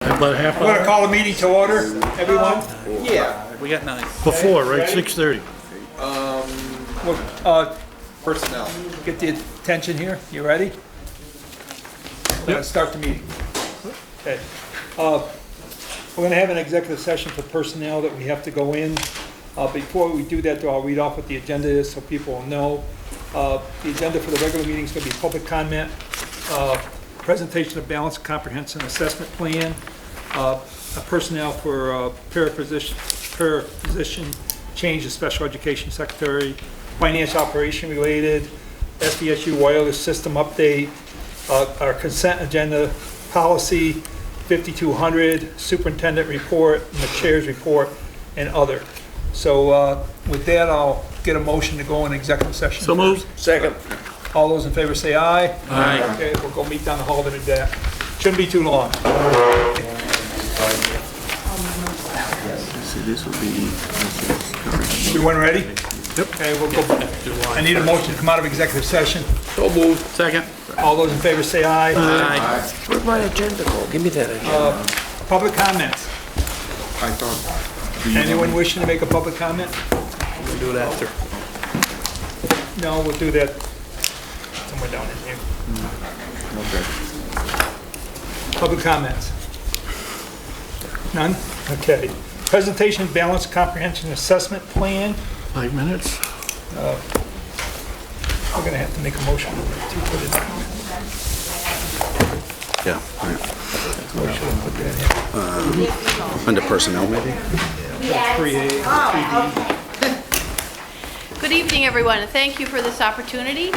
About a half I'm gonna hour? call the meeting to order, everyone. Yeah. We got 9. Before, right, 6:30. Personnel. Get the attention here, you ready? Let's start the meeting. Okay. We're gonna have an executive session for personnel that we have to go in. Before we do that, though, I'll read off what the agenda is so people will know. The agenda for the regular meeting is gonna be public comment, presentation of balanced comprehensive assessment plan, a personnel for position change to special education secretary, financial operation related, SVSU wireless system update, our consent agenda, policy 5200, superintendent report, and the chair's report, and other. So with that, I'll get a motion to go in executive session. So moved. Second. All those in favor say aye. Aye. Okay, we'll go meet down the hall to do that. Shouldn't be too long. See, this would be. Everyone ready? Yep. Okay, we'll go. I need a motion to come out of executive session. So moved. Second. All those in favor say aye. Aye. Where'd my agenda go? Give me that agenda. Public comments. I thought. Anyone wishing to make a public comment? We'll do it after. No, we'll do that somewhere down in here. Okay. Public comments? None? Okay. Presentation of balanced comprehensive assessment plan. 5 minutes. We're gonna have to make a motion to put it on. Yeah, We should have put that in. under personnel maybe? 3A, 3B. Good evening, everyone, and thank you for this opportunity.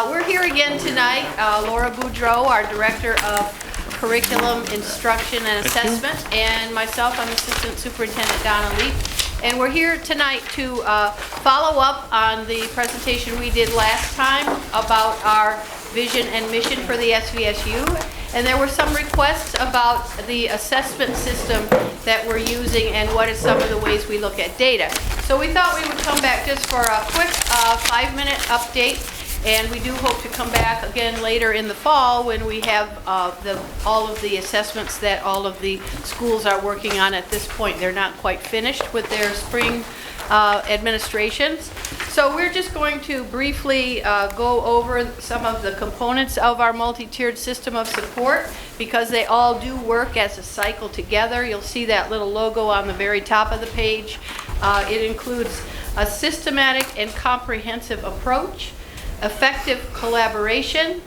We're here again tonight. Laura Boudreau, our Director of Curriculum, Instruction, and Assessment, and myself, I'm Assistant Superintendent Donna Leap. And we're here tonight to follow up on the presentation we did last time about our vision and mission for the SVSU. And there were some requests about the assessment system that we're using and what are some of the ways we look at data. So we thought we would come back just for a quick 5-minute update. And we do hope to come back again later in the fall when we have all of the assessments that all of the schools are working on at this point. They're not quite finished with their spring administrations. So we're just going to briefly go over some of the components of our multi-tiered system of support because they all do work as a cycle together. You'll see that little logo on the very top of the page. It includes a systematic and comprehensive approach, effective collaboration,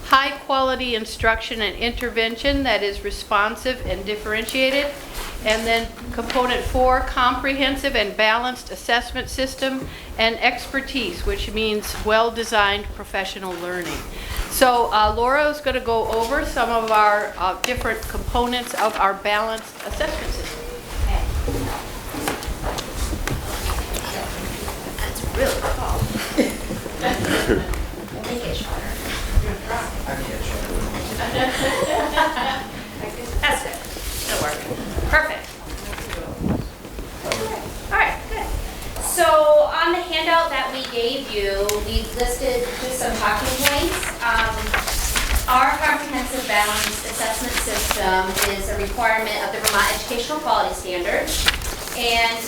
high quality instruction and intervention that is responsive and differentiated, and then component 4, comprehensive and balanced assessment system, and expertise, which means well-designed professional learning. So Laura is going to go over some of our different components of our balanced assessment system. That's really tall. Make it shorter. That's good. It'll work. Perfect. All right, good. So on the handout that we gave you, we listed just some talking points. Our comprehensive balanced assessment system is a requirement of the Vermont Educational Quality Standards, and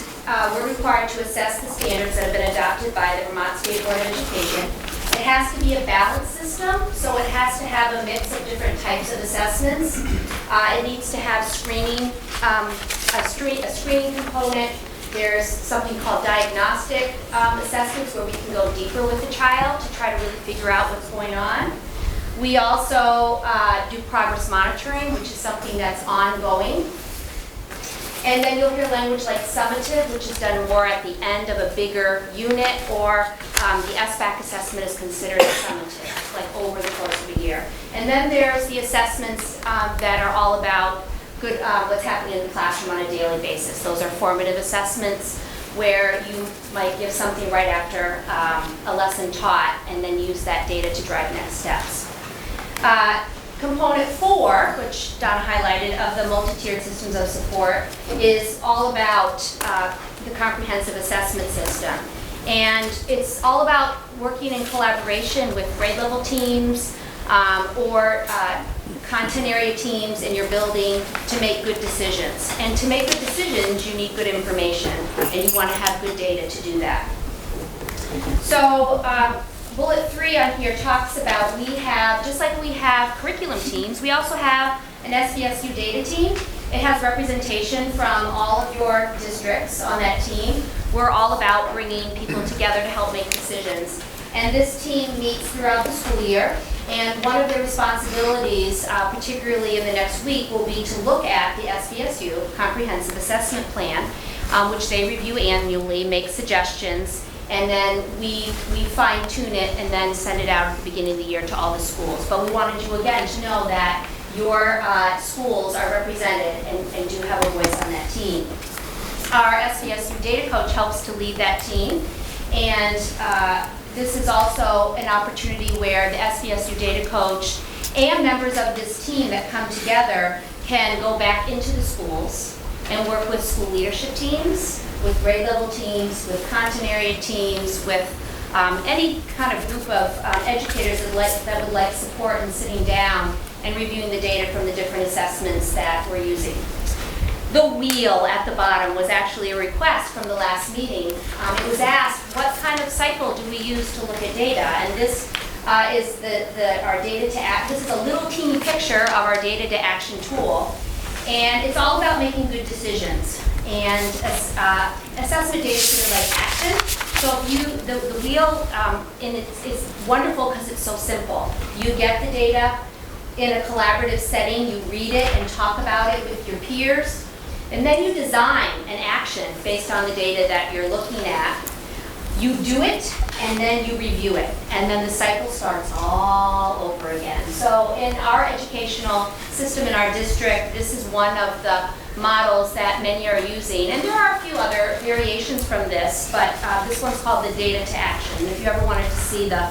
we're required to assess the standards that have been adopted by the Vermont State Board of Education. It has to be a balanced system, so it has to have a mix of different types of assessments. It needs to have screening, a screening component. There's something called diagnostic assessments where we can go deeper with the child to try to really figure out what's going on. We also do progress monitoring, which is something that's ongoing. And then you'll hear language like summative, which is done more at the end of a bigger unit, or the SBAC assessment is considered a summative, like over the course of a year. And then there's the assessments that are all about what's happening in the classroom on a daily basis. Those are formative assessments where you might give something right after a lesson taught and then use that data to drive next steps. Component 4, which Donna highlighted, of the multi-tiered systems of support is all about the comprehensive assessment system. And it's all about working in collaboration with grade level teams, or content area teams in your building to make good decisions. And to make good decisions, you need good information, and you want to have good data to do that. So bullet 3 on here talks about we have, just like we have curriculum teams, we also have an SVSU data team. It has representation from all of your districts on that team. We're all about bringing people together to help make decisions. And this team meets throughout the school year. And one of their responsibilities, particularly in the next week, will be to look at the SVSU Comprehensive Assessment Plan, which they review annually, make suggestions, and then we fine tune it and then send it out at the beginning of the year to all the schools. But we wanted you again to know that your schools are represented and do have a voice on that team. Our SVSU data coach helps to lead that team, and this is also an opportunity where the SVSU data coach and members of this team that come together can go back into the schools and work with school leadership teams, with grade level teams, with content area teams, with any kind of group of educators that would like support in sitting down and reviewing the data from the different assessments that we're using. The wheel at the bottom was actually a request from the last meeting. It was asked, what kind of cycle do we use to look at data? And this is our data to act. This is a little teeny picture of our data to action tool. And it's all about making good decisions. And assessment data is sort of like action. So if you, the wheel, and it's wonderful because it's so simple. You get the data in a collaborative setting, you read it and talk about it with your peers, and then you design an action based on the data that you're looking at. You do it, and then you review it, and then the cycle starts all over again. So in our educational system in our district, this is one of the models that many are using, and there are a few other variations from this, but this one's called the data to action. If you ever wanted to see the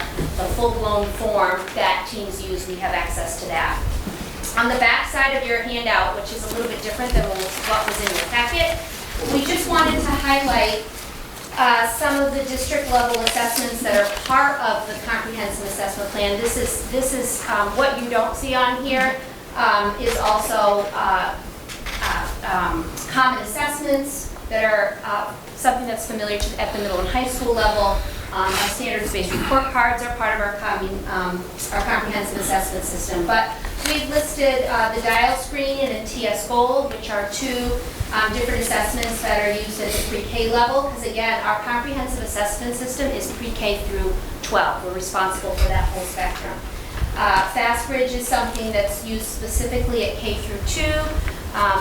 full-blown form that teams use, we have access to that. On the back side of your handout, which is a little bit different than what was in your packet, we just wanted to highlight some of the district level assessments that are part of the comprehensive assessment plan. This is what you don't see on here is also common assessments that are something that's familiar at the middle and high school level. Our standards-based report cards are part of our comprehensive assessment system. But we've listed the dial screen and TS Gold, which are two different assessments that are used at the pre-K level, because again, our comprehensive assessment system is pre-K through 12. We're responsible for that whole spectrum. FastBridge is something that's used specifically at K through 2.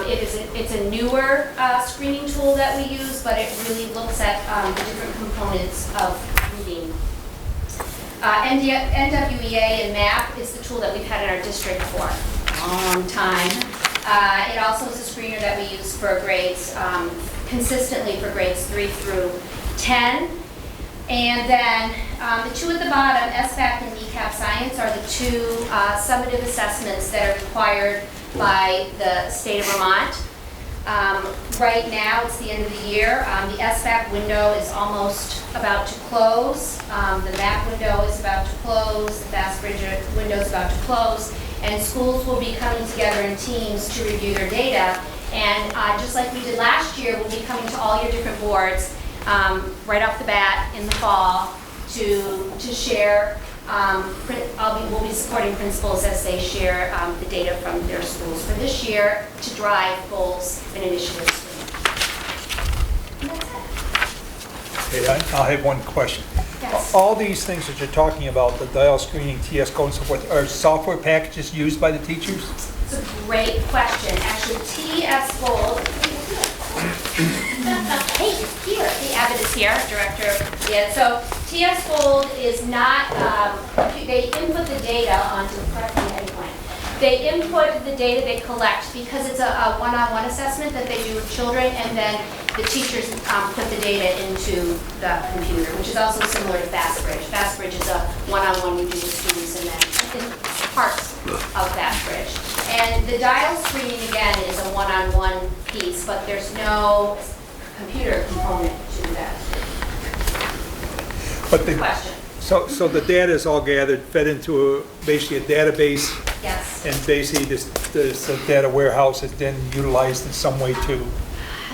It's a newer screening tool that we use, but it really looks at the different components of reading. NWEA and MAP is the tool that we've had in our district for a long time. It also is a screener that we use for grades, consistently for grades 3 through 10. And then the two at the bottom, SVAC and NECAP Science, are the two summative assessments that are required by the state of Vermont. Right now, it's the end of the year. The SVAC window is almost about to close. The MAP window is about to close. The FastBridge window is about to close. And schools will be coming together in teams to review their data. And just like we did last year, we'll be coming to all your different boards right off the bat in the fall to share. We'll be supporting principals as they share the data from their schools for this year to drive goals and initiatives. And that's it. Okay, I'll have one question. Yes. All these things that you're talking about, the dial screening, TS Code and so forth, are software packages used by the teachers? It's a great question. Actually, TS Gold. Hey, it's here. Hey, Abbott is here, director. Yeah, so TS Gold is not, they input the data onto the correct endpoint. They input the data they collect because it's a one-on-one assessment that they do with children, and then the teachers put the data into the computer, which is also similar to FastBridge. FastBridge is a one-on-one you do with students, and then parts of FastBridge. And the dial screening, again, is a one-on-one piece, but there's no computer component to that. But Good question. So the data is all gathered, fed into basically a database, Yes. and basically this data warehouse is then utilized in some way too.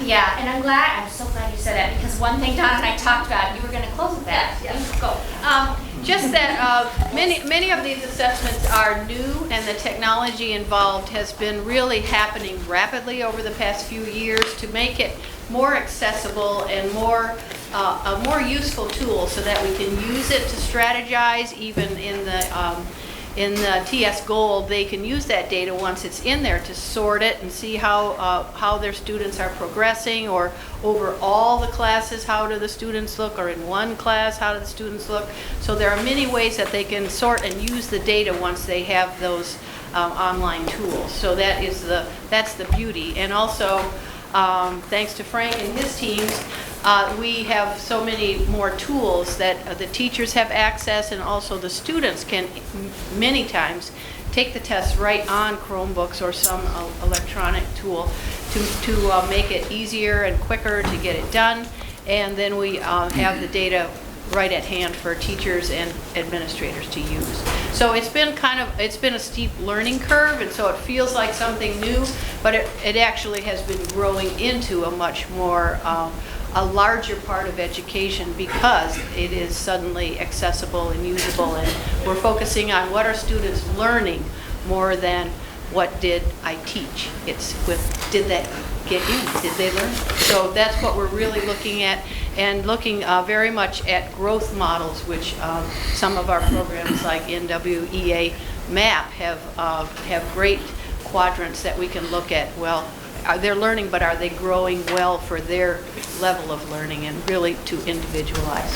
Yeah, and I'm so glad you said that, because one thing Don and I talked about, you were gonna close with that. Yes. You Go. Just that many of these assessments are new, and the technology involved has been really happening rapidly over the past few years to make it more accessible and a more useful tool so that we can use it to strategize. Even in the TS Gold, they can use that data once it's in there to sort it and see how their students are progressing, or over all the classes, how do the students look, or in one class, how do the students look. So there are many ways that they can sort and use the data once they have those online tools. So that's the beauty. And also, thanks to Frank and his teams, we have so many more tools that the teachers have access, and also the students can many times take the tests right on Chromebooks or some electronic tool to make it easier and quicker to get it done. And then we have the data right at hand for teachers and administrators to use. So it's been a steep learning curve, and so it feels like something new, but it actually has been growing into a much more a larger part of education, because it is suddenly accessible and usable, and we're focusing on what are students learning more than what did I teach. It's did that get in? Did they learn? So that's what we're really looking at, and looking very much at growth models, which some of our programs like NWEA MAP have great quadrants that we can look at. Well, they're learning, but are they growing well for their level of learning, and really to individualize?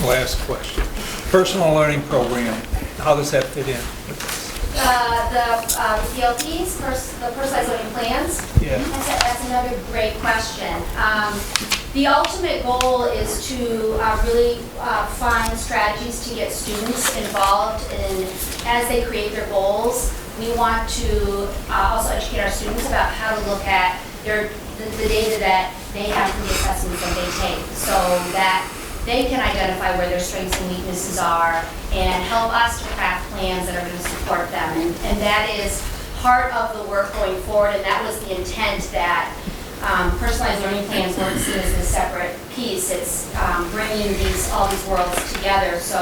Last question. Personal learning program, how does that fit in with this? The PLPs, the personalized learning plans? Yeah. That's another great question. The ultimate goal is to really find strategies to get students involved in, as they create their goals. We want to also educate our students about how to look at the data that they have from the assessments that they take, so that they can identify where their strengths and weaknesses are, and help us to craft plans that are going to support them. And that is part of the work going forward, and that was the intent, that personalized learning plans weren't seen as a separate piece. It's bringing all these worlds together, so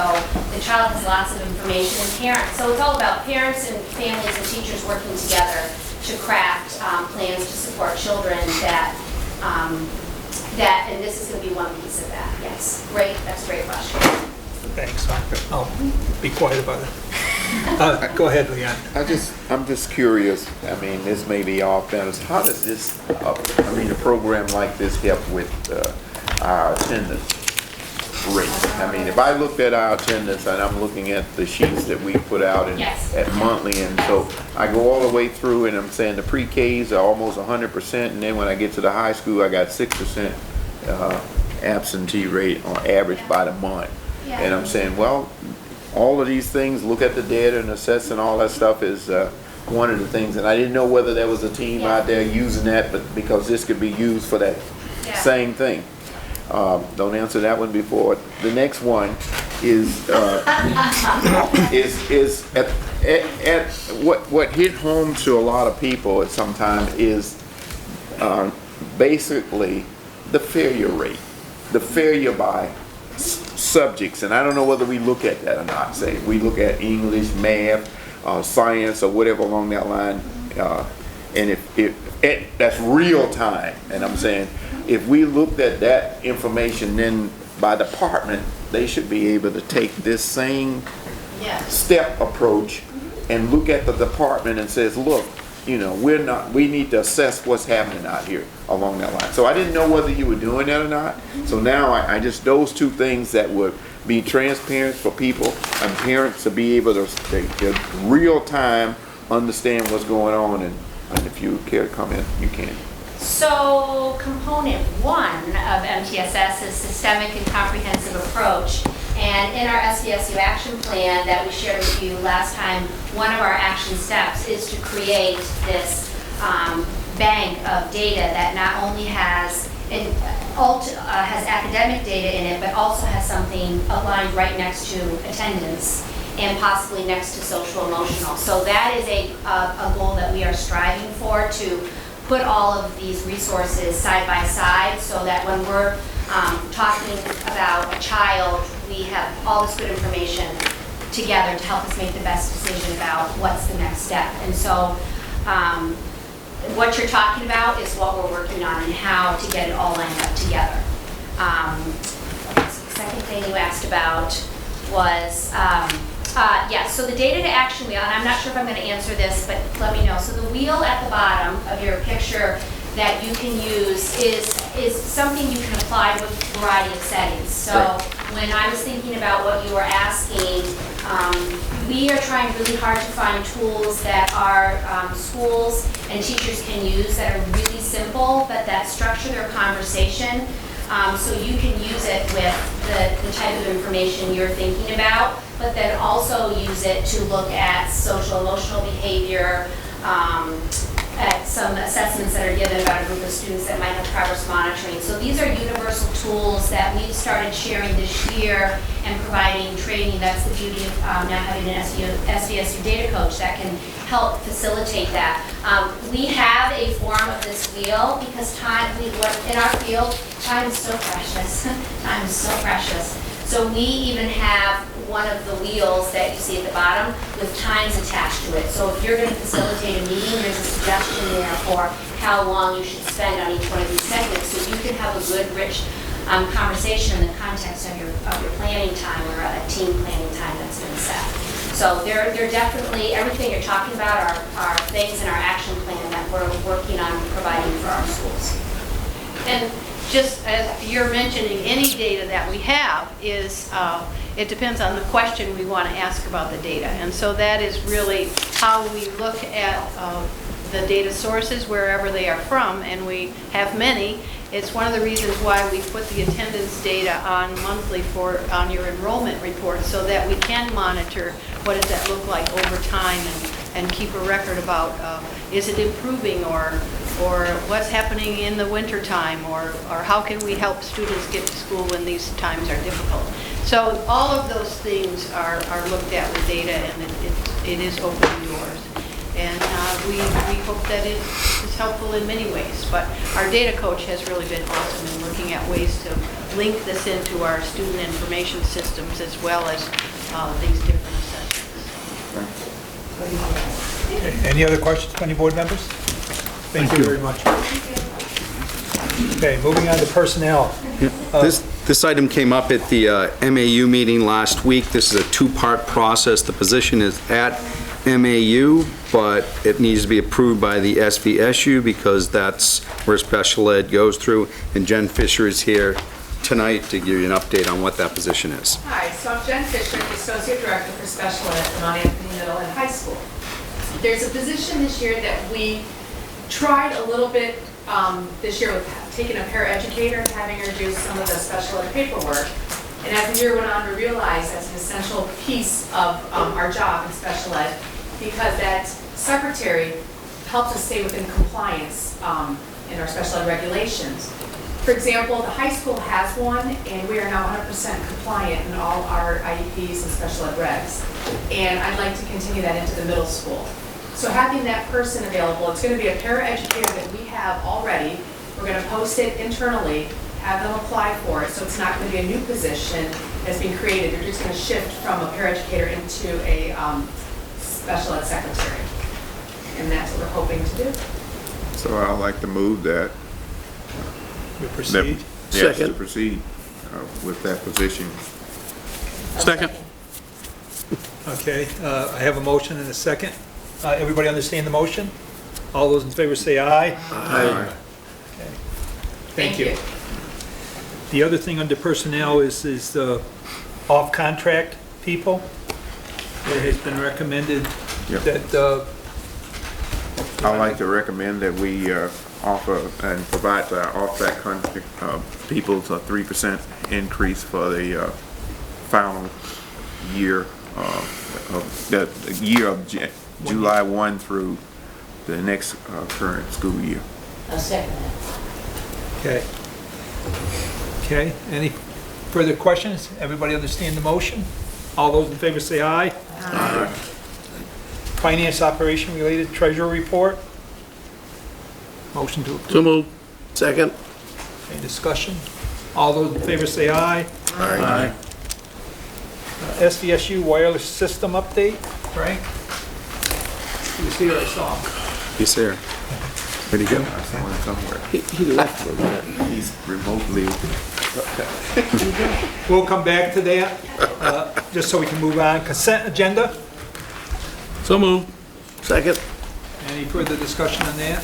the child has lots of information, and parents. So it's all about parents and families and teachers working together to craft plans to support children and this is going to be one piece of that. Yes, great. That's a great question. Thanks. I'll be quiet about it. Go ahead, Leon. I'm just curious. I mean, this may be off balance. How does this, a program like this help with our attendance rate? I mean, if I looked at our attendance, and I'm looking at the sheets that we put out at monthly, and so I go all the way through, and I'm saying the pre-Ks are almost 100%, and then when I get to the high school, I got 6% absentee rate on average by the month. Yeah. And I'm saying, well, all of these things, look at the data and assess and all that stuff is one of the things. And I didn't know whether there was a team out there using that, but because this could be used for that same thing. Don't answer that one before. The next one is at what hit home to a lot of people at some time is basically the failure rate, the failure by subjects. And I don't know whether we look at that or not. Say we look at English, math, science, or whatever along that line, and if that's real time. And I'm saying, if we looked at that information, then by department, they should be able to take this same step approach and look at the department and says, look, we need to assess what's happening out here along that line. So I didn't know whether you were doing that or not. So now I just, those two things that would be transparent for people and parents to be able to real time understand what's going on. And if you care to comment, you can. So component one of MTSS is systemic and comprehensive approach. And in our SVSU action plan that we shared with you last time, one of our action steps is to create this bank of data that not only has has academic data in it, but also has something aligned right next to attendance and possibly next to social emotional. So that is a goal that we are striving for, to put all of these resources side by side so that when we're talking about a child, we have all this good information together to help us make the best decision about what's the next step. And so what you're talking about is what we're working on and how to get it all lined up together. The second thing you asked about was, so the data to action wheel, and I'm not sure if I'm going to answer this, but let me know. So the wheel at the bottom of your picture that you can use is something you can apply with a variety of settings. So when I was thinking about what you were asking, we are trying really hard to find tools that our schools and teachers can use that are really simple, but that structure their conversation. So you can use it with the type of information you're thinking about, but then also use it to look at social emotional behavior, at some assessments that are given about a group of students that might have progress monitoring. So these are universal tools that we've started sharing this year and providing training. That's the beauty of now having an SVSU data coach that can help facilitate that. We have a form of this wheel because in our field, time is so precious. Time is so precious. So we even have one of the wheels that you see at the bottom with times attached to it. So if you're going to facilitate a meeting, there's a suggestion there for how long you should spend on each one of these segments, so you can have a good, rich conversation in the context of your planning time or a team planning time that's been set. So they're definitely, everything you're talking about are things in our action plan that we're working on providing for our schools. And just as you're mentioning, any data that we have is, it depends on the question we want to ask about the data. And so that is really how we look at the data sources wherever they are from, and we have many. It's one of the reasons why we put the attendance data on monthly on your enrollment report, so that we can monitor what does that look like over time and keep a record about is it improving or what's happening in the winter time, or how can we help students get to school when these times are difficult. So all of those things are looked at with data, and it is open doors. And we hope that it is helpful in many ways. But our data coach has really been awesome in looking at ways to link this into our student information systems as well as these different assessments. Okay, any other questions from any board members? Thank you very much. Okay, moving on to personnel. This item came up at the MAU meeting last week. This is a two-part process. The position is at MAU, but it needs to be approved by the SVSU because that's where special ed goes through. And Jen Fisher is here tonight to give you an update on what that position is. Hi, so I'm Jen Fisher, the Associate Director for Special Ed at Mount Anthony Middle and High School. There's a position this year that we tried a little bit this year with taking a paraeducator and having her do some of the special ed paperwork. And as the year went on, we realized that's an essential piece of our job in special ed, because that secretary helps us stay within compliance in our special ed regulations. For example, the high school has one, and we are now 100% compliant in all our IEPs and special ed regs. And I'd like to continue that into the middle school. So having that person available, it's going to be a paraeducator that we have already. We're going to post it internally, have them apply for it, so it's not going to be a new position that's being created. They're just going to shift from a paraeducator into a special ed secretary. And that's what we're hoping to do. So I'd like to move that. We proceed. Yes, to Second. proceed with that position. Second. Okay, I have a motion and a second. Everybody understand the motion? All those in favor say aye. Aye. Thank you. The other thing under personnel is off-contract people. It has been recommended Yep. that, I'd like to recommend that we offer and provide to our off-track contract people a 3% increase for the final year of the year of July 1 through the next current school year. I'll second that. okay. Okay, any further questions? Everybody understand the motion? All those in favor say aye. Aye. Finance operation related treasurer report? Motion to approve. So moved. Second. Any discussion? All those in favor say aye. Aye. SVSU wireless system update, Frank? You see what I saw? He's there. Where'd he go? I saw him somewhere. He left for a minute. He's remotely. We'll come back to that, just so we can move on. Consent agenda? So moved. Second. Any further discussion on that?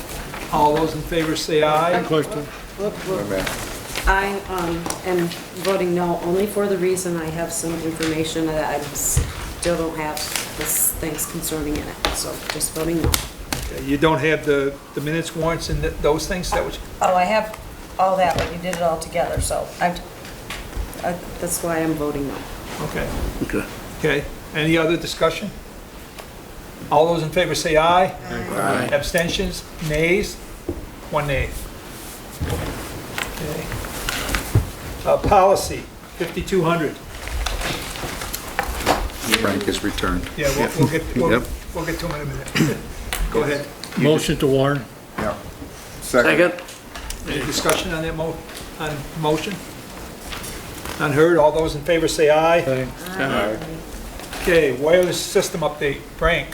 All those in favor say aye. Question. I am voting no, only for the reason I have some information that I still don't have this things concerning in it, so just voting no. You don't have the minutes, warrants, and those things? That was, Oh, I have all that, but you did it all together, so that's why I'm voting no. okay. Okay. Okay, any other discussion? All those in favor say aye. Aye. Abstentions, nays? One nay. Okay. Policy, 5200. Frank is returned. Yeah, we'll get to him in a minute. Go ahead. Motion to warn. Yeah. Second. Any discussion on that on motion? None heard, all those in favor say aye. Aye. Okay, wireless system update, Frank.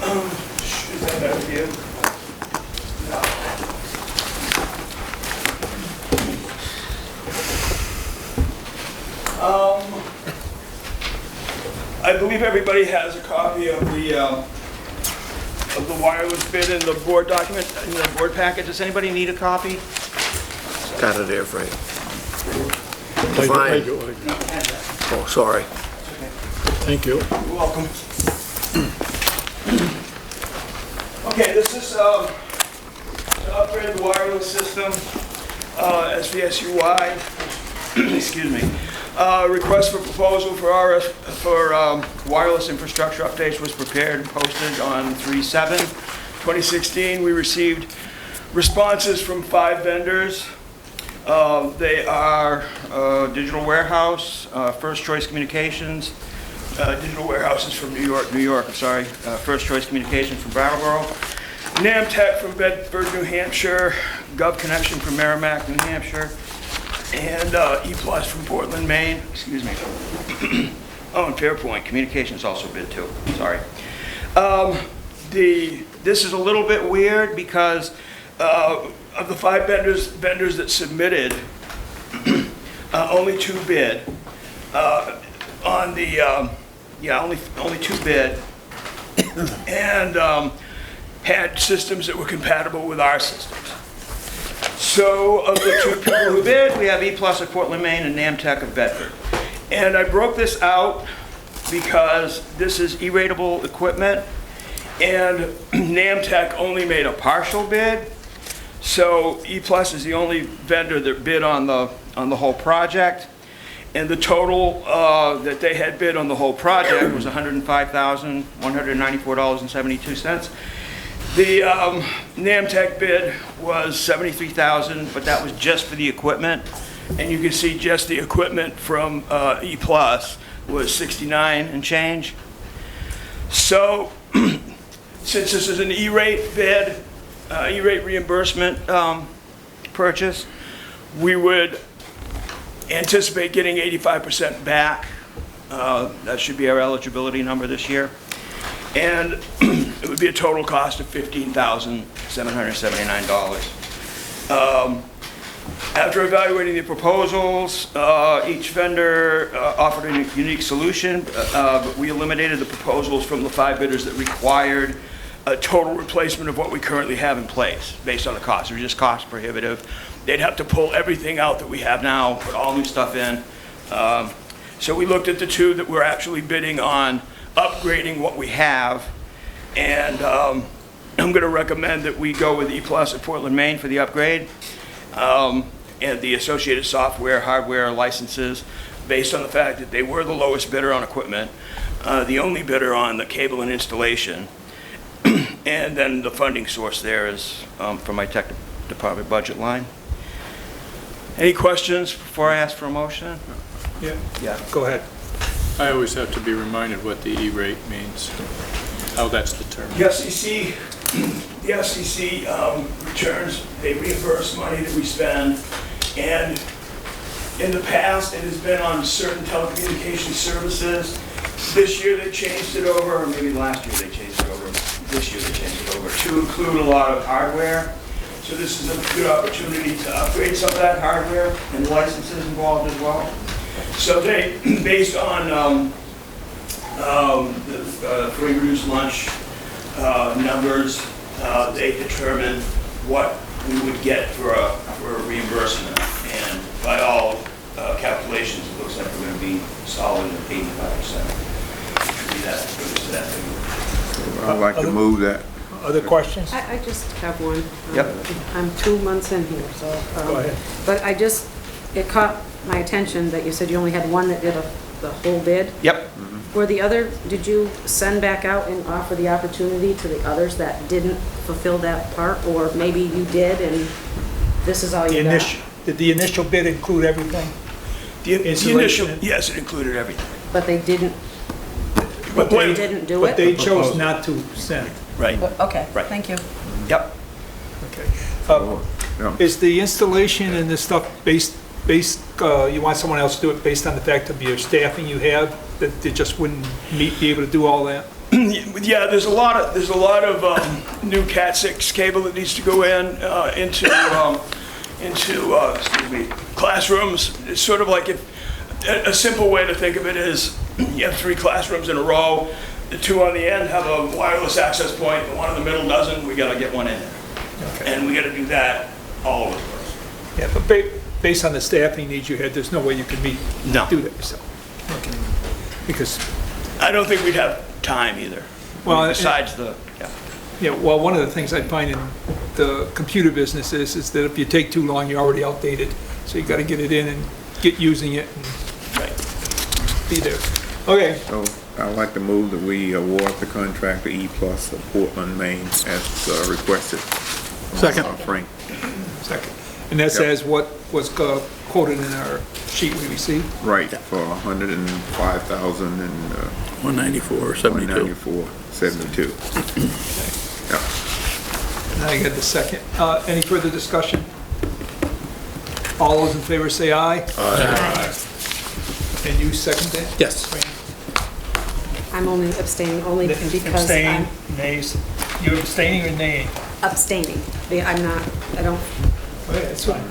Is that better for you? I believe everybody has a copy of the wireless bid in the board document, in the board packet. Does anybody need a copy? Got it there, Frank. I Fine. do. Oh, sorry. Thank you. You're welcome. Okay, this is to upgrade the wireless system, SVSU-wide, excuse me. Request for proposal for wireless infrastructure updates was prepared and posted on 3/7/2016. We received responses from 5 vendors. They are Digital Warehouse, First Choice Communications, Digital Warehouse is from New York, I'm sorry, First Choice Communications from Brattleboro, Namtech from Bedford, New Hampshire, Gov Connection from Merrimack, New Hampshire, and E+ from Portland, Maine, excuse me. Oh, and Fairpoint Communications also bid too, sorry. This is a little bit weird because of the 5 vendors that submitted, only 2 bid. Only 2 bid, and had systems that were compatible with our systems. So of the 2 people who bid, we have E+ of Portland, Maine, and Namtech of Bedford. And I broke this out because this is E-ratable equipment, and Namtech only made a partial bid. So E+ is the only vendor that bid on the whole project. And the total that they had bid on the whole project was $105,194.72. The Namtech bid was $73,000, but that was just for the equipment. And you can see just the equipment from E+ was $69 and change. So since this is an E-rate bid, E-rate reimbursement purchase, we would anticipate getting 85% back. That should be our eligibility number this year. And it would be a total cost of $15,779. After evaluating the proposals, each vendor offered a unique solution, but we eliminated the proposals from the 5 bidders that required a total replacement of what we currently have in place based on the cost. It was just cost prohibitive. They'd have to pull everything out that we have now, put all new stuff in. So we looked at the 2 that we're actually bidding on upgrading what we have, and I'm going to recommend that we go with E+ at Portland, Maine for the upgrade, and the associated software, hardware, licenses, based on the fact that they were the lowest bidder on equipment, the only bidder on the cable and installation, and then the funding source there is from my department budget line. Any questions before I ask for a motion? Yeah, Yeah. go ahead. I always have to be reminded what the E-rate means, how that's determined. The FCC returns, they reimburse money that we spend, and in the past, it has been on certain telecommunication services. This year, they changed it over, or maybe last year they changed it over, this year they changed it over, to include a lot of hardware. So this is a good opportunity to upgrade some of that hardware and licenses involved as well. So they, based on the free reduced lunch numbers, they determined what we would get for a reimbursement. And by all calculations, it looks like we're going to be solid at 85%. Should be that, to that figure. I'd like to move that. Other questions? I just have one. Yep. I'm 2 months in here, so. Go ahead. But it caught my attention that you said you only had one that did the whole bid. Yep. Were the other, did you send back out and offer the opportunity to the others that didn't fulfill that part? Or maybe you did and this is all you got? Did the initial bid include everything? The Installation. initial, yes, it included everything. But they didn't, But they didn't do it? But they chose not to send. Right, Okay, Right. thank you. yep. Okay. Is the installation and this stuff based, you want someone else to do it based on the fact of your staffing you have, that they just wouldn't be able to do all that? Yeah, there's a lot of new Cat 6 cable that needs to go into excuse me, classrooms. It's sort of like a simple way to think of it is you have 3 classrooms in a row. The 2 on the end have a wireless access point. The one in the middle doesn't. We got to get one in there, and we got to do that all over the place. Yeah, but based on the staffing needs you had, there's no way you could do that yourself. Okay. Because, I don't think we'd have time either. Well, besides well, one of the things I find in the computer business is that if you take too long, you're already outdated. So you got to get it in and get using it and be there. Okay. So I'd like to move that we award the contract to E+ of Portland, Maine, as requested. Second. Frank. Second. And that says what was quoted in our sheet we received? Right, for $105,000 and 194.72. $194.72. Yeah. Now you got the second. Any further discussion? All those in favor say aye. Aye. And you second that? Yes. I'm only abstaining, only because Abstain, I'm nays. You're abstaining or naying? abstaining. I'm not, I don't, Okay, that's fine.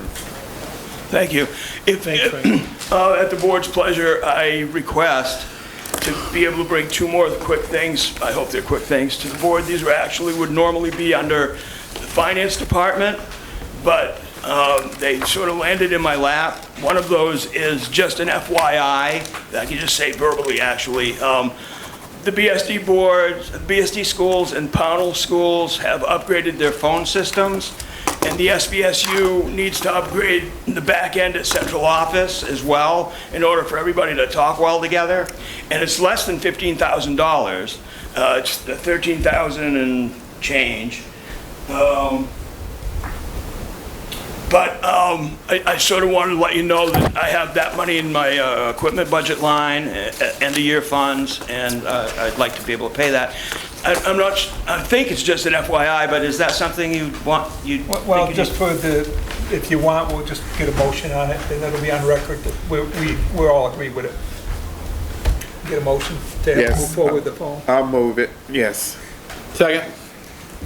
Thank you. If, Thanks, Frank. at the board's pleasure, I request to be able to bring 2 more quick things, I hope they're quick things, to the board. These would normally be under the finance department, but they sort of landed in my lap. One of those is just an FYI, I can just say verbally, actually. The BSD boards, BSD schools and Pownell schools have upgraded their phone systems, and the SVSU needs to upgrade the back end at central office as well in order for everybody to talk well together. And it's less than $15,000. It's $13,000 and change. I sort of wanted to let you know that I have that money in my equipment budget line, end of year funds, and I'd like to be able to pay that. I think it's just an FYI, but is that something you want? Well, just for if you want, we'll just get a motion on it, and it'll be on record that we all agree with it. Get a motion to move forward with the phone. I'll move it, yes. Second.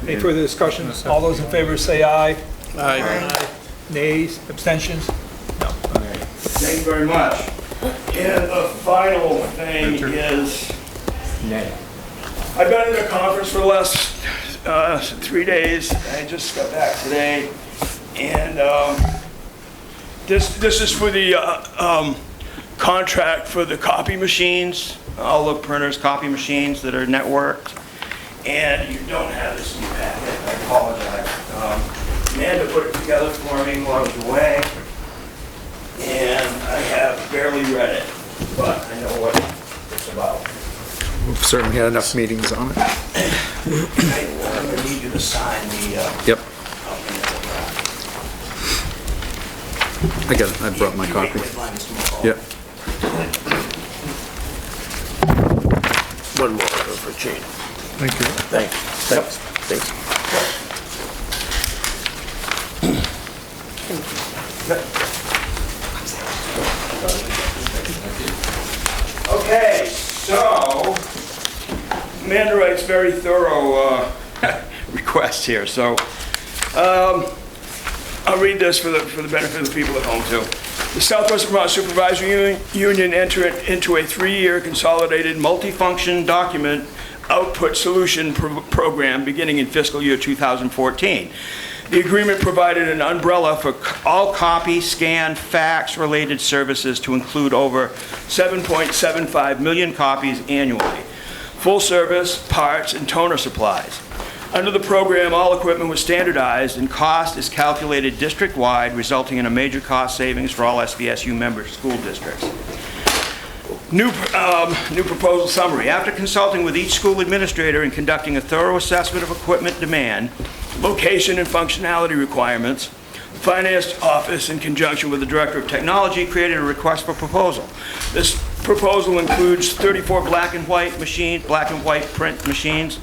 Any further discussion? All those in favor say aye. Aye. Nays, abstentions? No. Thank you very much. And the final thing is, I've been at a conference for the last 3 days. I just got back today, and this is for the contract for the copy machines, all the printers' copy machines that are networked. And you don't have this in your packet. I apologize. Amanda put it together for me while I was away, and I have barely read it, but I know what it's about. We've certainly had enough meetings on it. I'm going to need you to sign the... Yep. I got it, I brought my copy. Yeah. One more for change. Thank you. Thanks. Okay, so Amanda writes very thorough request here, so I'll read this for the benefit of the people at home too. The Southwest Vermont Supervisory Union entered into a 3-year consolidated multifunction document output solution program beginning in fiscal year 2014. The agreement provided an umbrella for all copy, scan, fax related services to include over 7.75 million copies annually, full service, parts, and toner supplies. Under the program, all equipment was standardized and cost is calculated district-wide, resulting in a major cost savings for all SVSU member school districts. New proposal summary. After consulting with each school administrator and conducting a thorough assessment of equipment demand, location and functionality requirements, the Finance Office, in conjunction with the Director of Technology, created a request for proposal. This proposal includes 34 black and white print machines,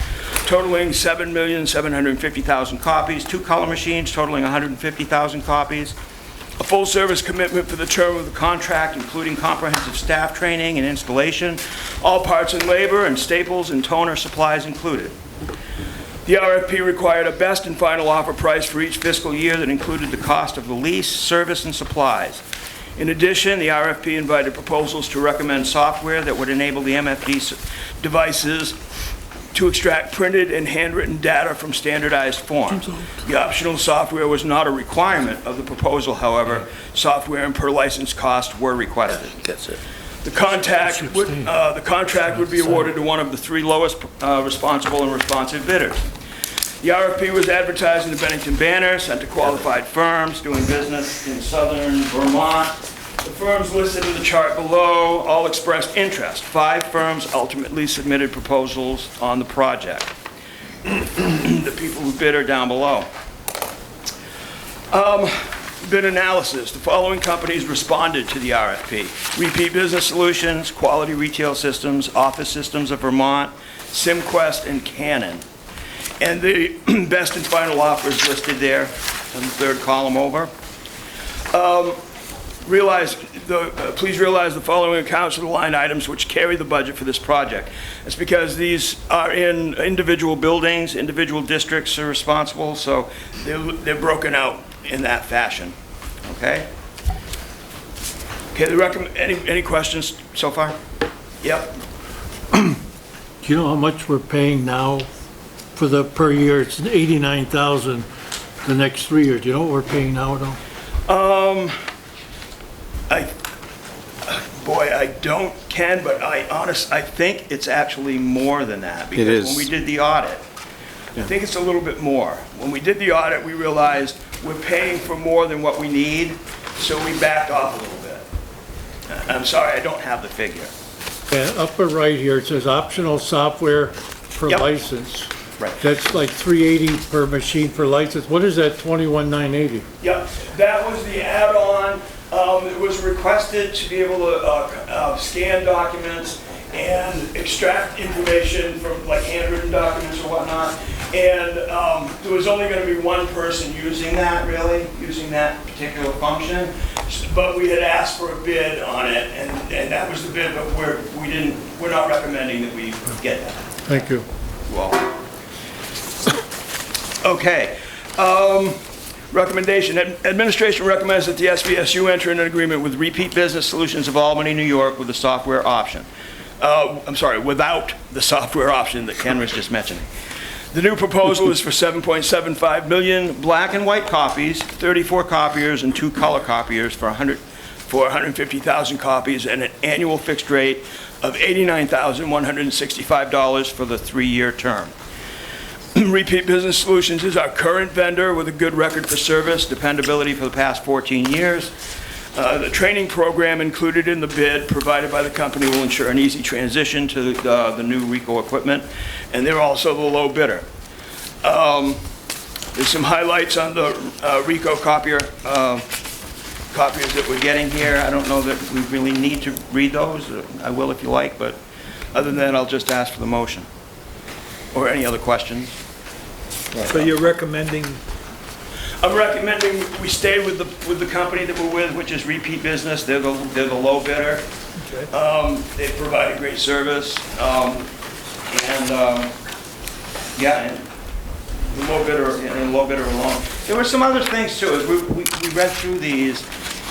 totaling 7,750,000 copies, 2 color machines totaling 150,000 copies, a full-service commitment for the term of the contract, including comprehensive staff training and installation, all parts and labor, and staples and toner supplies included. The RFP required a best and final offer price for each fiscal year that included the cost of the lease, service, and supplies. In addition, the RFP invited proposals to recommend software that would enable the MFD devices to extract printed and handwritten data from standardized forms. The optional software was not a requirement of the proposal, however. Software and per license cost were requested. That's it. The contract would be awarded to one of the 3 lowest responsible and responsive bidders. The RFP was advertised in the Bennington Banner, sent to qualified firms doing business in southern Vermont. The firms listed in the chart below all expressed interest. 5 firms ultimately submitted proposals on the project. The people who bid are down below. Bid analysis. The following companies responded to the RFP: Repeat Business Solutions, Quality Retail Systems, Office Systems of Vermont, SimQuest, and Canon. And the best and final offers listed there in the 3rd column over. Please realize the following accounts are the line items which carry the budget for this project. It's because these are in individual buildings, individual districts are responsible, so they're broken out in that fashion. Okay? Okay, any questions so far? Yep. Do you know how much we're paying now for the per year? It's 89,000 the next 3 years. Do you know what we're paying now at all? I don't, Ken, but I think it's actually more than that. It is. Because when we did the audit, I think it's a little bit more. When we did the audit, we realized we're paying for more than what we need, so we backed off a little bit. I'm sorry, I don't have the figure. Yeah, upper right here, it says optional software per Yep. license. Right. That's like $380 per machine per license. What is that $21,980? Yep, that was the add-on. It was requested to be able to scan documents and extract information from like handwritten documents or whatnot. And there was only going to be one person using that particular function. But we had asked for a bid on it, and that was the bid. But we're not recommending that we get that. Thank you. Well, okay. Recommendation. Administration recommends that the SVSU enter into an agreement with Repeat Business Solutions of Albany, New York with the software option. Without the software option that Ken was just mentioning. The new proposal is for 7.75 million black and white copies, 34 copiers, and 2 color copiers for 150,000 copies, and an annual fixed rate of $89,165 for the 3-year term. Repeat Business Solutions is our current vendor with a good record for service, dependability for the past 14 years. The training program included in the bid provided by the company will ensure an easy transition to the new RICO equipment, and they're also the low bidder. There's some highlights on the RICO copier copies that we're getting here. I don't know that we really need to read those. I will if you like, but other than that, I'll just ask for the motion. Or any other questions? So you're recommending, I'm recommending we stay with the company that we're with, which is Repeat Business. They're the low bidder. okay, They provide a great service. Yeah, and the low bidder alone. There were some other things too, as we read through these,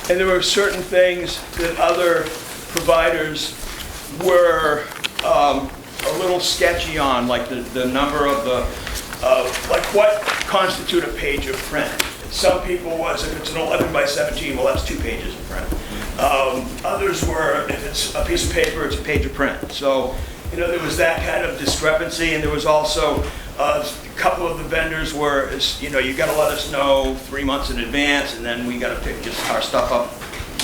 and there were certain things that other providers were a little sketchy on, like the number of like what constitute a page of print. Some people was, if it's an 11 by 17, well, that's 2 pages of print. Others were, if it's a piece of paper, it's a page of print. So, you know, there was that kind of discrepancy, and there was also a couple of the vendors were, you know, you gotta let us know 3 months in advance, and then we gotta pick just our stuff up.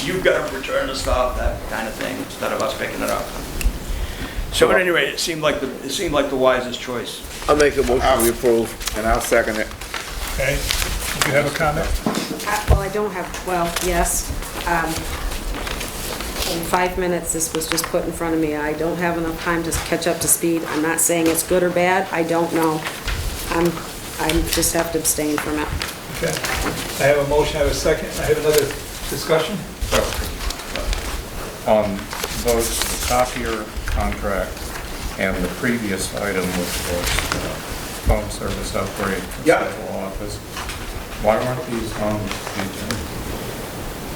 You've gotta return the stuff, that kind of thing, instead of us picking it up. So at any rate, it seemed like the wisest choice. I'll make a motion we approve. And I'll second it. okay. Do you have a comment? Well, I don't have, well, yes. In 5 minutes, this was just put in front of me. I don't have enough time to catch up to speed. I'm not saying it's good or bad. I don't know. I just have to abstain from it. Okay. I have a motion, I have a second. I have another discussion. On both the copier contract and the previous item, which was phone service upgrade for Yeah. central office, why weren't these on the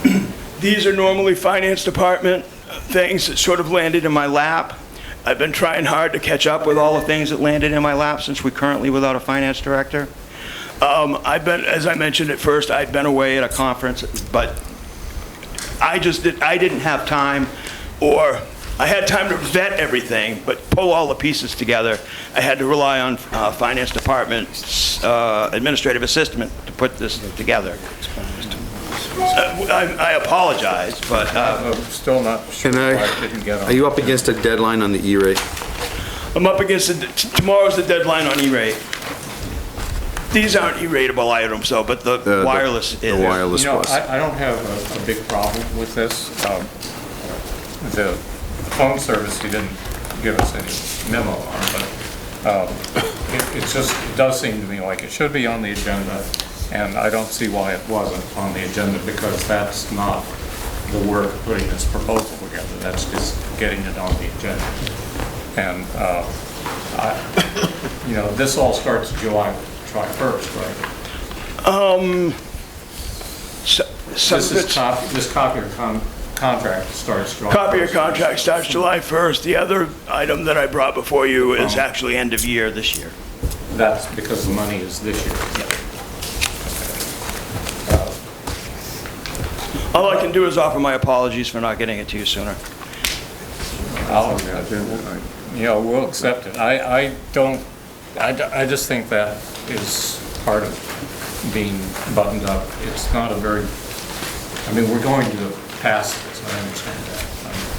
agenda? These are normally finance department things that sort of landed in my lap. I've been trying hard to catch up with all the things that landed in my lap since we're currently without a finance director. As I mentioned at first, I'd been away at a conference, but I didn't have time, or I had time to vet everything, but pull all the pieces together. I had to rely on finance department's administrative assistant to put this together. I apologize, but I'm still not sure Can why it didn't get on. Are you up against a deadline on the E-rate? I'm up against tomorrow's the deadline on E-rate. These aren't E-rateable items, though, but the wireless is. The wireless You know, was. I don't have a big problem with this. The phone service, he didn't give us any memo on, but it does seem to me like it should be on the agenda, and I don't see why it wasn't on the agenda, because that's not the work of putting this proposal together. That's just getting it on the agenda. And, you know, this all starts July 1st, right? This copier contract starts July 1st. Copier contract starts July 1st. The other item that I brought before you is actually end of year this year. That's because the money is this year. All I can do is offer my apologies for not getting it to you sooner. You know, we'll accept it. I just think that is part of being buttoned up. It's not a very, I mean, we're going to pass this, I understand that.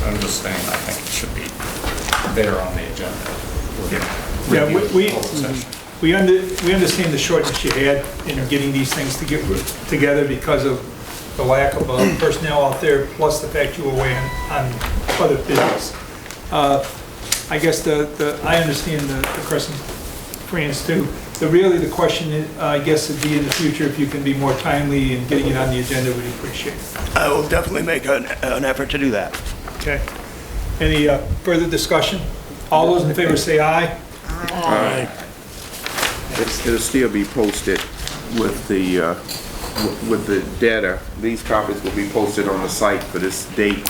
I'm just saying, I think it should be there on the agenda. We understand the shortness you had in getting these things together because of the lack of personnel out there, plus the fact you were away on other business. I guess I understand the Crescent France too. Really the question, I guess, would be in the future, if you can be more timely in getting it on the agenda, we'd appreciate it. I will definitely make an effort to do that. Okay. Any further discussion? All those in favor say aye. Aye. It'll still be posted with the data. These copies will be posted on the site for this date.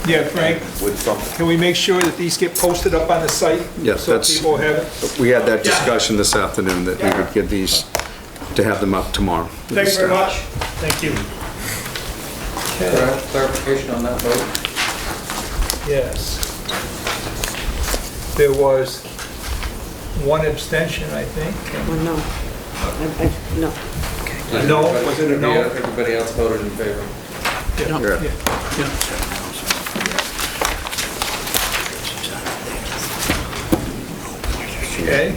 Yeah, Frank, With something. can we make sure that these get posted up on the site? Yes, So that's- people have it? We had that discussion this afternoon, that we would get these, to have them up tomorrow. Thank you very much. Thank you. Clarification on that vote? Yes. There was one abstention, I think. Well, no. No. A no, was it a no? Everybody else voted in favor. Yeah. Okay.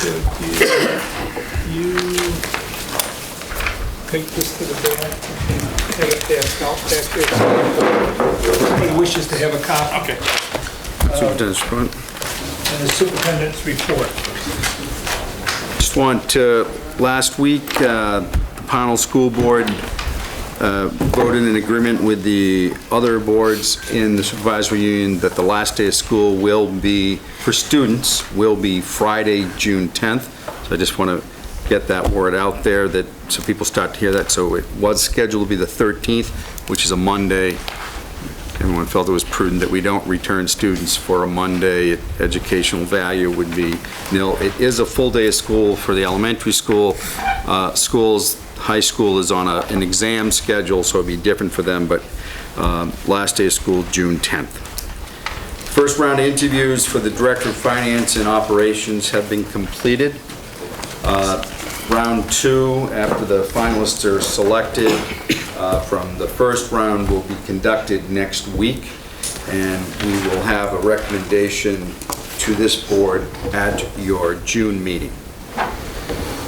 you take this to the back and have it passed out back there? Somebody wishes to have a copy. Okay. Superintendent's report. And the superintendent's report. Just want to, last week, the Pownell School Board voted in agreement with the other boards in the supervisory union that the last day of school will be, for students, will be Friday, June 10th. So I just want to get that word out there that, so people start to hear that. So it was scheduled to be the 13th, which is a Monday. Everyone felt it was prudent that we don't return students for a Monday. Educational value would be nil. It is a full day of school for the elementary school. High school is on an exam schedule, so it'd be different for them, but last day of school, June 10th. First round of interviews for the Director of Finance and Operations have been completed. Round 2, after the finalists are selected from the first round, will be conducted next week, and we will have a recommendation to this board at your June meeting.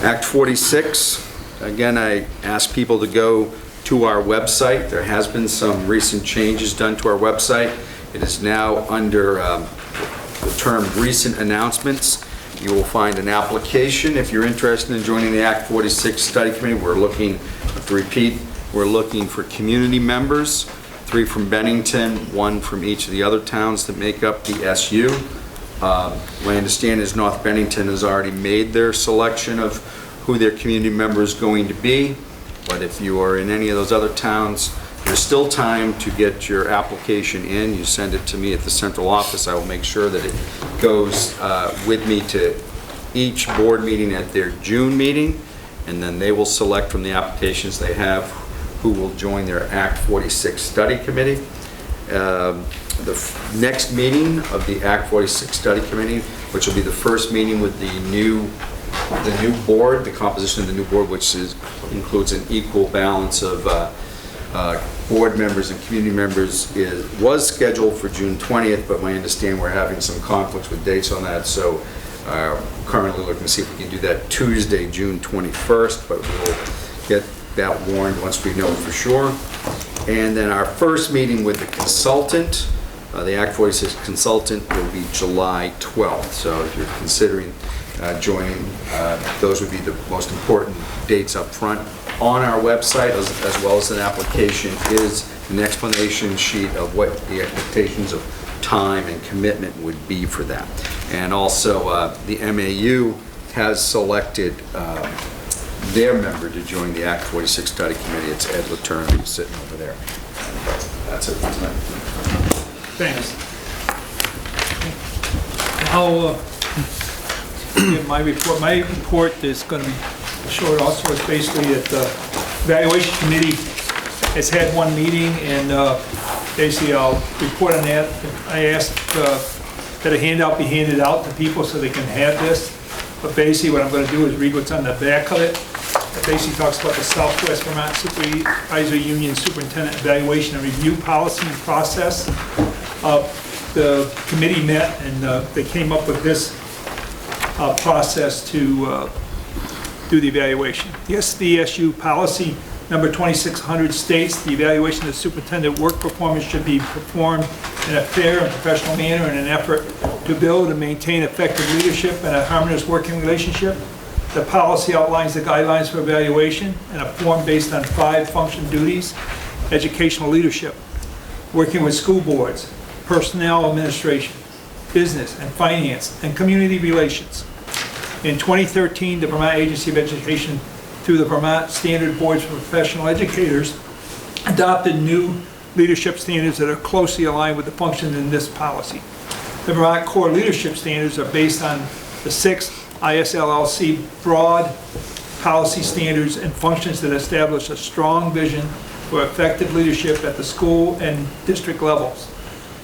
Act 46, again, I ask people to go to our website. There has been some recent changes done to our website. It is now under the term recent announcements. You will find an application if you're interested in joining the Act 46 Study Committee. We're looking, to repeat, we're looking for community members, 3 from Bennington, 1 from each of the other towns that make up the SU. My understanding is North Bennington has already made their selection of who their community member is going to be, but if you are in any of those other towns, there's still time to get your application in. You send it to me at the central office. I will make sure that it goes with me to each board meeting at their June meeting, and then they will select from the applications they have who will join their Act 46 Study Committee. The next meeting of the Act 46 Study Committee, which will be the first meeting with the new board, the composition of the new board, which includes an equal balance of board members and community members, was scheduled for June 20th, but my understanding we're having some conflicts with dates on that, so currently looking to see if we can do that Tuesday, June 21st, but we'll get that warned once we know for sure. And then our first meeting with the consultant, the Act 46 consultant, will be July 12th. So if you're considering joining, those would be the most important dates up front. On our website, as well as an application, is an explanation sheet of what the expectations of time and commitment would be for that. And also, the MAU has selected their member to join the Act 46 Study Committee. It's Ed Letourneau, who's sitting over there. And that's it for tonight. Thanks. I'll give my report. My report is going to be short also. It's basically that the evaluation committee has had one meeting, and basically I'll report on that. I asked that a handout be handed out to people so they can have this, but basically what I'm going to do is read what's on the back of it. It basically talks about the Southwest Vermont Supervisory Union Superintendent Evaluation and Review Policy and Process. The committee met and they came up with this process to do the evaluation. The SVSU policy number 2600 states the evaluation of superintendent work performance should be performed in a fair and professional manner in an effort to build and maintain effective leadership and a harmonious working relationship. The policy outlines the guidelines for evaluation and a form based on 5 function duties: educational leadership, working with school boards, personnel administration, business and finance, and community relations. In 2013, the Vermont Agency of Education, through the Vermont Standard Boards for Professional Educators, adopted new leadership standards that are closely aligned with the functions in this policy. The Vermont Core Leadership Standards are based on the 6th ISLLC broad policy standards and functions that establish a strong vision for effective leadership at the school and district levels.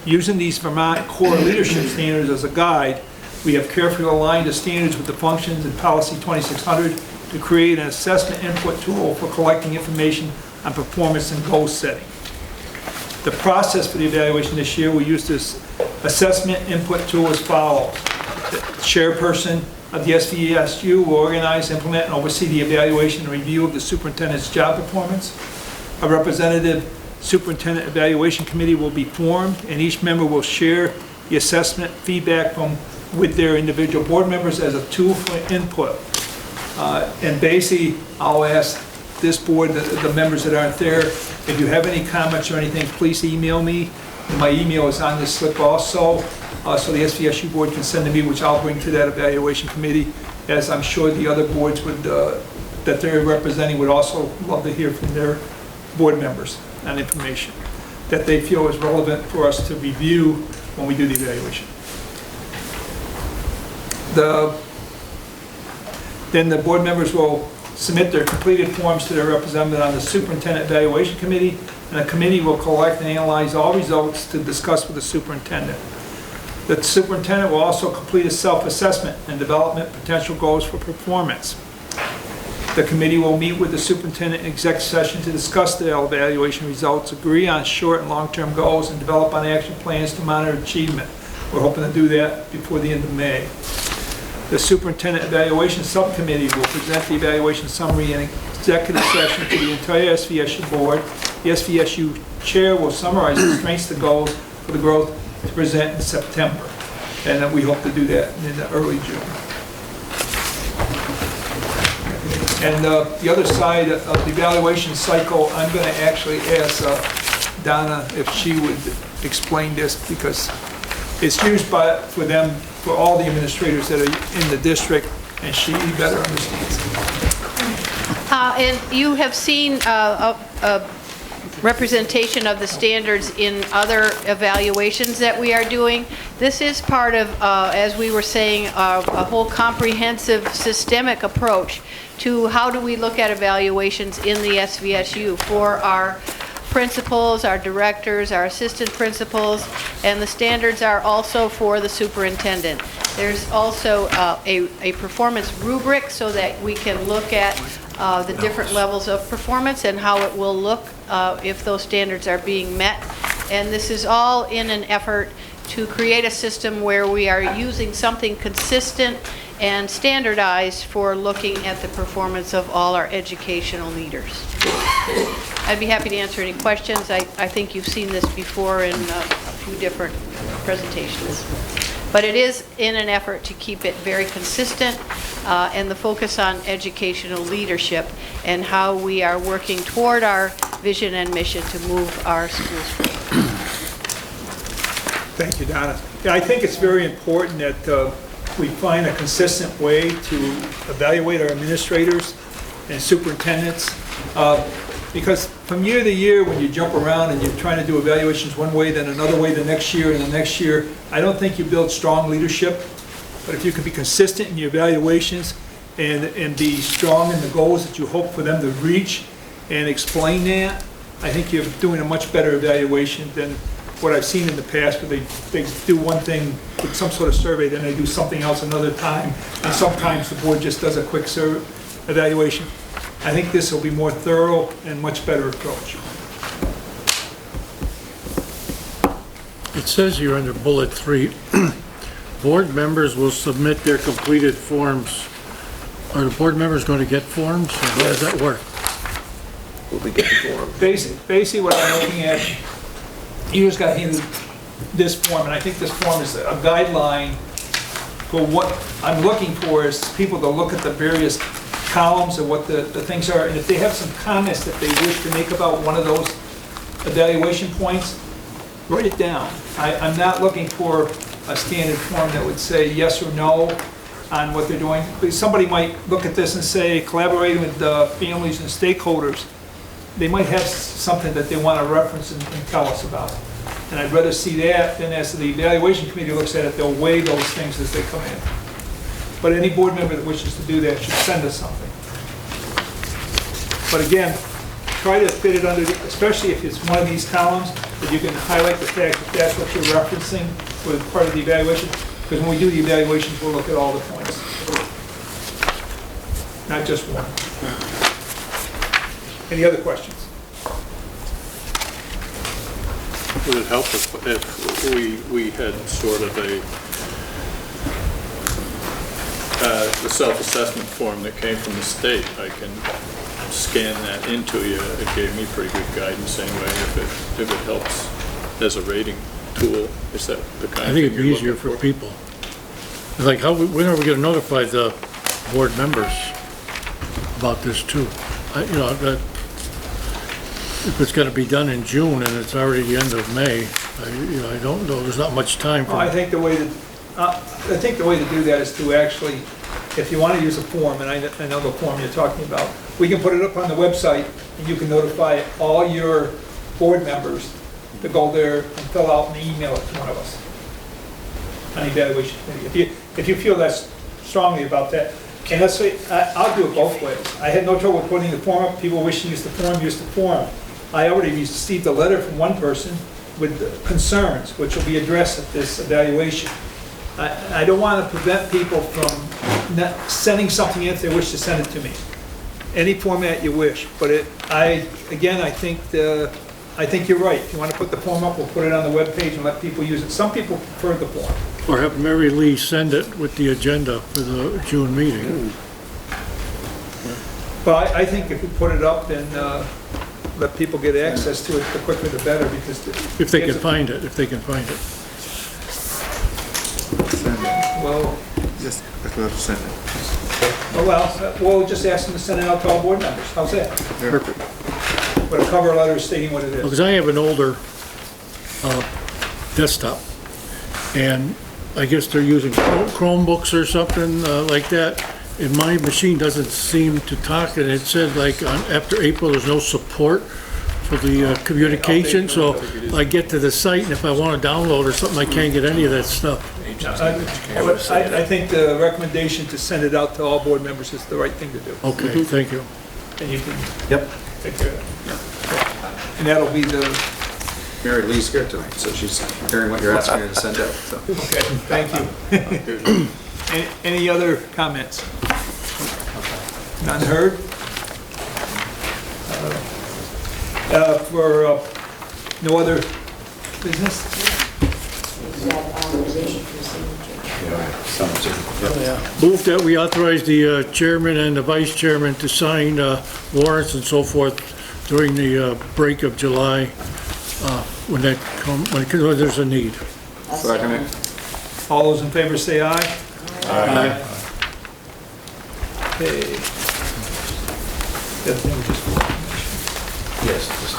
Using these Vermont Core Leadership Standards as a guide, we have carefully aligned the standards with the functions in Policy 2600 to create an assessment input tool for collecting information on performance and goal setting. The process for the evaluation this year, we use this assessment input tool as follows. The chairperson of the SVSU will organize, implement, and oversee the evaluation and review of the superintendent's job performance. A representative superintendent evaluation committee will be formed, and each member will share the assessment feedback with their individual board members as a tool for input. And basically, I'll ask this board, the members that aren't there, if you have any comments or anything, please email me. My email is on this slip also, so the SVSU board can send to me, which I'll bring to that evaluation committee, as I'm sure the other boards would, that they're representing would also love to hear from their board members on information that they feel is relevant for us to review when we do the evaluation. Then the board members will submit their completed forms to their representative on the superintendent evaluation committee, and the committee will collect and analyze all results to discuss with the superintendent. The superintendent will also complete a self-assessment and development potential goals for performance. The committee will meet with the superintendent in executive session to discuss the evaluation results, agree on short and long-term goals, and develop on action plans to monitor achievement. We're hoping to do that before the end of May. The superintendent evaluation subcommittee will present the evaluation summary in executive session to the entire SVSU board. The SVSU chair will summarize the strengths, the goals for the growth to present in September. And we hope to do that in the early June. And the other side of the evaluation cycle, I'm going to actually ask Donna if she would explain this, because it's used for them, for all the administrators that are in the district, and she better understands it. And you have seen a representation of the standards in other evaluations that we are doing. This is part of, as we were saying, a whole comprehensive systemic approach to how do we look at evaluations in the SVSU for our principals, our directors, our assistant principals, and the standards are also for the superintendent. There's also a performance rubric so that we can look at the different levels of performance and how it will look if those standards are being met. And this is all in an effort to create a system where we are using something consistent and standardized for looking at the performance of all our educational leaders. I'd be happy to answer any questions. I think you've seen this before in a few different presentations. But it is in an effort to keep it very consistent and the focus on educational leadership and how we are working toward our vision and mission to move our schools forward. Thank you, Donna. Yeah, I think it's very important that we find a consistent way to evaluate our administrators and superintendents, because from year to year, when you jump around and you're trying to do evaluations one way, then another way the next year and the next year, I don't think you build strong leadership. But if you can be consistent in your evaluations and be strong in the goals that you hope for them to reach and explain that, I think you're doing a much better evaluation than what I've seen in the past, where they do one thing with some sort of survey, then they do something else another time, and sometimes the board just does a quick evaluation. I think this will be more thorough and much better approach. It says here under bullet 3, board members will submit their completed forms. Are the board members going to get forms, or how does that work? We'll be getting forms. Basically what I'm looking at, you just got handed this form, and I think this form is a guideline for what I'm looking for is people to look at the various columns of what the things are, and if they have some comments that they wish to make about one of those evaluation points, write it down. I'm not looking for a standard form that would say yes or no on what they're doing. Because somebody might look at this and say, collaborating with families and stakeholders, they might have something that they want to reference and tell us about. And I'd rather see that than as the evaluation committee looks at it, they'll weigh those things as they come in. But any board member that wishes to do that should send us something. But again, try to fit it under, especially if it's one of these columns, that you can highlight the fact that that's what you're referencing for part of the evaluation. Because when we do the evaluations, we'll look at all the points, not just one. Any other questions? Would it help if we had sort of the self-assessment form that came from the state. I can scan that into you. It gave me pretty good guidance anyway, if it helps as a rating tool. Is that the kind I of thing think it'd be you're easier looking for people. Like, when are we gonna notify the board members about this too? You know, that, if it's gonna be done in June and it's already the end of May, I don't know, there's not much time Well, I for, think the way to do that is to actually, if you want to use a form, and I know the form you're talking about, we can put it up on the website, and you can notify all your board members to go there and fill out and email it to one of us. An evaluation committee. If you feel that strongly about that, and let's say, I'll do it both ways. I had no trouble putting the form up, people wish to use the form. I already received a letter from one person with concerns, which will be addressed at this evaluation. I don't want to prevent people from not sending something in if they wish to send it to me. Any format you wish, but I think you're right. If you want to put the form up, we'll put it on the webpage and let people use it. Some people prefer the form. or have Mary Lee send it with the agenda for the June meeting. But I think if we put it up, then let people get access to it, the quicker the better, because... If they can find it, Well, Just, let's not send it. oh, well, we'll just ask them to send it out to all board members. How's that? Perfect. With a cover letter stating what it is. Because I have an older desktop, and I guess they're using Chromebooks or something like that, and my machine doesn't seem to talk, and it said like after April, there's no support for the communication, so I get to the site, and if I want to download or something, I can't get any of that stuff. I think the recommendation to send it out to all board members is the right thing to do. Okay, thank you. And you can Yep. take care of that. And that'll be the, Mary Lee's here tonight, so she's hearing what you're asking her to send out, so. okay, thank you. Any other comments? None heard? For no other business? Move that we authorize the chairman and the vice chairman to sign warrants and so forth during the break of July, when there's a need. Second it. All those in favor say aye. Aye. Okay. That thing just... Yes, just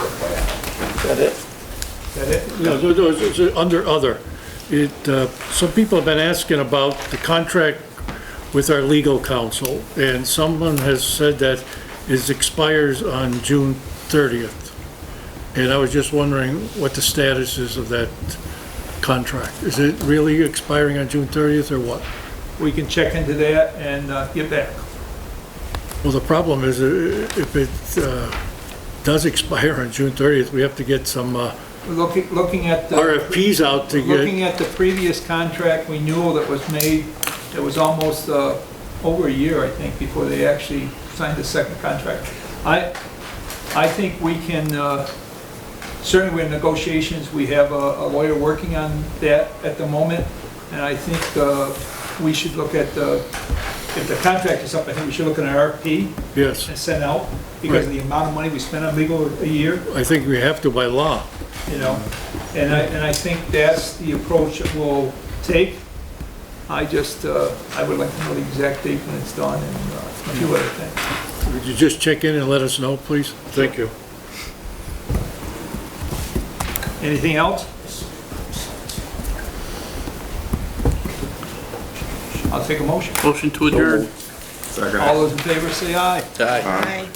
Is that it? Is that it? No, it's under other. Some people have been asking about the contract with our legal counsel, and someone has said that it expires on June 30th. And I was just wondering what the status is of that contract. Is it really expiring on June 30th or what? We can check into that and get back. Well, the problem is if it does expire on June 30th, we have to get some Looking at the... RFPs out to get... Looking at the previous contract renewal that was made, it was almost over a year, I think, before they actually signed the second contract. I think we can, certainly we're in negotiations, we have a lawyer working on that at the moment, and I think we should look at if the contract is up, I think we should look at an RFP Yes, and send out, because of the amount of money we spend on legal a year. I think we have to by law. You know, and I think that's the approach that we'll take. I just, I would like to know the exact date when it's done and a few other things. Would you just check in and let us know, please? Thank you. Anything else? I'll take a motion. Motion to adjourn. Second. All those in favor say aye. Aye. Aye. Aye.